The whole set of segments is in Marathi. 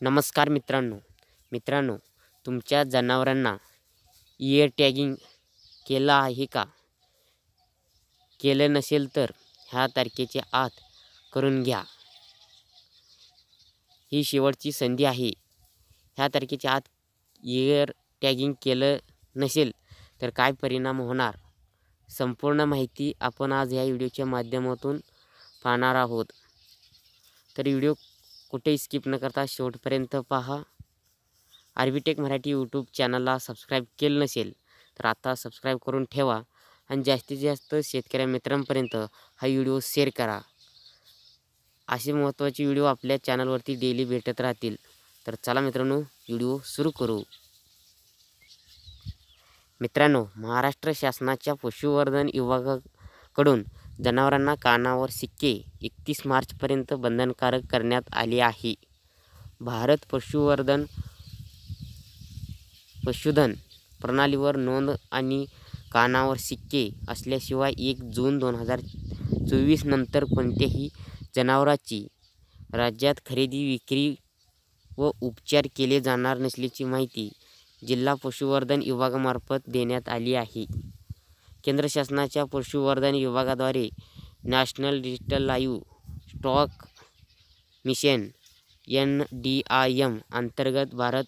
नमस्कार मित्रांनो, तुमच्या जनावरांना इयर टॅगिंग केलं आहे का? केलं नसेल तर ह्या तारखेच्या आत करून घ्या. ही शेवटची संधी आहे. ह्या तारखेच्या आत इयर टॅगिंग केलं नसेल तर काय परिणाम होणार, संपूर्ण माहिती आपण आज ह्या व्हिडिओच्या माध्यमातून पाहणार आहोत. तर व्हिडिओ कुठेही स्किप न करता शेवटपर्यंत पहा. आर्बीटेक मराठी यूट्यूब चॅनलला सबस्क्राईब केलं नसेल तर आता सबस्क्राईब करून ठेवा आणि जास्तीत जास्त शेतकऱ्या मित्रांपर्यंत हा व्हिडिओ शेअर करा. असे महत्त्वाचे व्हिडिओ आपल्या चॅनलवरती डेली भेटत राहतील. तर चला मित्रांनो, व्हिडिओ सुरू करू. मित्रांनो, महाराष्ट्र शासनाच्या पशुसंवर्धन विभागाकडून जनावरांना कानावर शिक्के 31 मार्चपर्यंत बंधनकारक करण्यात आले आहे. भारत पशुधन प्रणालीवर नोंद आणि कानावर शिक्के असल्याशिवाय 1 जून 2024 नंतर कोणत्याही जनावरांची राज्यात खरेदी, विक्री व उपचार केले जाणार नसल्याची माहिती जिल्हा पशुसंवर्धन विभागामार्फत देण्यात आली आहे. केंद्र शासनाच्या पशुसंवर्धन विभागाद्वारे national digital live stock mission NDIM अंतर्गत भारत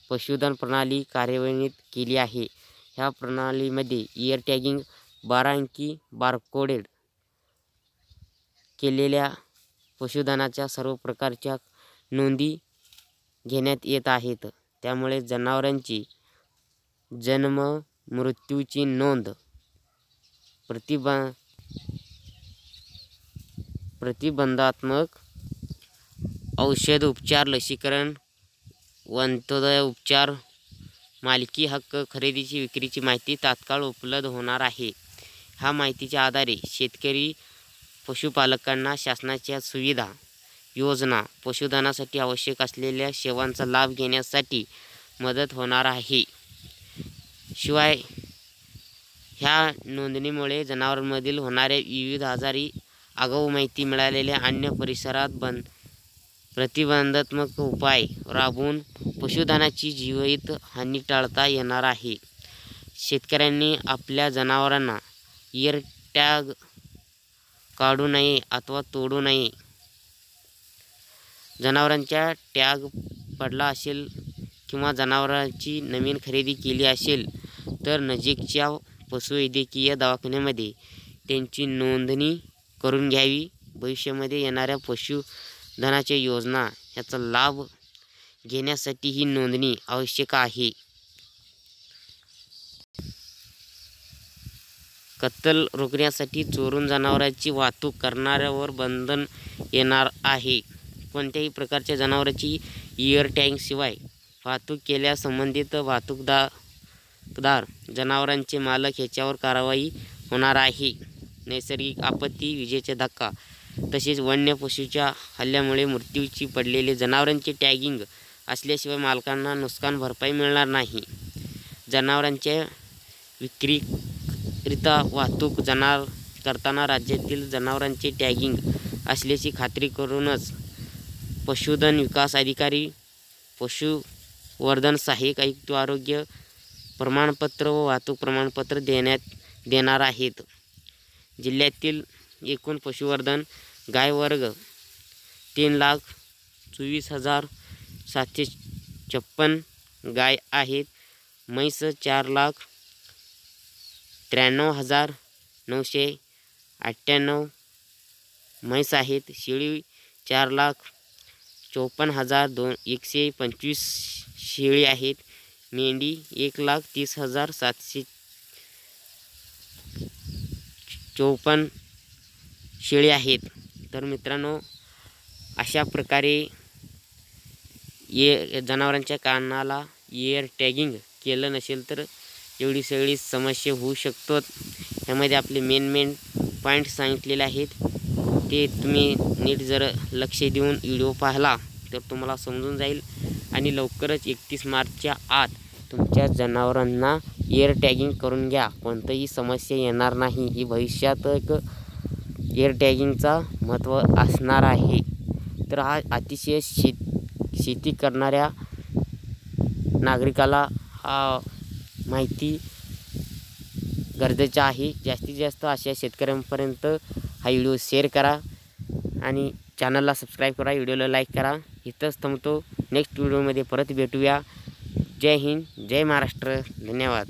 पशुधन प्रणाली कार्यान्वित केली आहे. ह्या प्रणालीमध्ये इयर टॅगिंग 12 अंकी बारकोडेड केलेल्या पशुधनाच्या सर्व प्रकारच्या नोंदी घेण्यात येत आहेत. त्यामुळे जनावरांची जन्म, मृत्यूची नोंद, प्रतिबंधात्मक औषध उपचार, लसीकरण, वंतोदय उपचार, मालकी हक्क, खरेदीची, विक्रीची माहिती तात्काळ उपलब्ध होणार आहे. ह्या माहितीच्या आधारे शेतकरी पशुपालकांना शासनाच्या सुविधा, योजना, पशुधनासाठी आवश्यक असलेल्या सेवांचा लाभ घेण्यासाठी मदत होणार आहे. शिवाय ह्या नोंदणीमुळे जनावरांमधील होणाऱ्या विविध आजारी आगाऊ माहिती मिळालेल्या अन्य परिसरात प्रतिबंधात्मक उपाय राबवून पशुधनाची जीवित हानी टाळता येणार आहे. शेतकऱ्यांनी आपल्या जनावरांना इयर टॅग काढू नये अथवा तोडू नये. जनावरांचा टॅग पडला असेल किंवा जनावरांची नवीन खरेदी केली असेल तर नजीकच्या पशुवैद्यकीय दवाखान्यामध्ये त्यांची नोंदणी करून घ्यावी. भविष्यामध्ये येणाऱ्या पशुधनाच्या योजना ह्याचा लाभ घेण्यासाठी ही नोंदणी आवश्यक आहे. कत्तल रोखण्यासाठी चोरून जनावरांची वाहतूक करणाऱ्यावर बंधन येणार आहे. कोणत्याही प्रकारच्या जनावरांची इयर टॅगिंग शिवाय वाहतूक केल्यास संबंधित वाहतूकदार, जनावरांचे मालक ह्याच्यावर कारवाई होणार आहे. नैसर्गिक आपत्ती, विजेचा धक्का तसेच वन्य पशूच्या हल्ल्यामुळे मृत्यूची पडलेले जनावरांचे टॅगिंग असल्याशिवाय मालकांना नुकसान भरपाई मिळणार नाही. जनावरांच्या विक्रीकरिता वाहतूक करताना राज्यातील जनावरांचे टॅगिंग असल्याची खात्री करूनच पशुधन विकास अधिकारी, पशुसंवर्धन सहाय्यक आयुक्त आरोग्य प्रमाणपत्र व वाहतूक प्रमाणपत्र देणार आहेत. जिल्ह्यातील एकूण पशुसंवर्धन गाय वर्ग 3,24,756 गाय आहेत. म्हैस 4,93,998 म्हैस आहेत. शेळी 4,54,125 शेळी आहेत. मेंढी 1,30,754 शेळी आहेत. तर मित्रांनो, अशा प्रकारे जनावरांच्या कानाला इयर टॅगिंग केलं नसेल तर एवढी सगळी समस्या होऊ शकतात. ह्यामध्ये आपले मेन पॉईंट सांगितलेले आहेत. ते तुम्ही नीट जर लक्ष देऊन व्हिडिओ पाहिला तर तुम्हाला समजून जाईल आणि लवकरच 31 मार्चच्या आत तुमच्या जनावरांना इयर टॅगिंग करून घ्या. कोणतीही समस्या येणार नाही. ही भविष्यात एक इयर टॅगिंगचा महत्त्व असणार आहे. तर हा अतिशय शेती करणाऱ्या नागरिकाला हा माहिती गरजेचं आहे. जास्तीत जास्त अशा शेतकऱ्यांपर्यंत हा व्हिडिओ शेअर करा आणि चॅनलला सबस्क्राईब करा, व्हिडिओला लाईक करा. इथंच थांबतो. नेक्स्ट व्हिडिओमध्ये परत भेटूया. जय हिंद, जय महाराष्ट्र. धन्यवाद.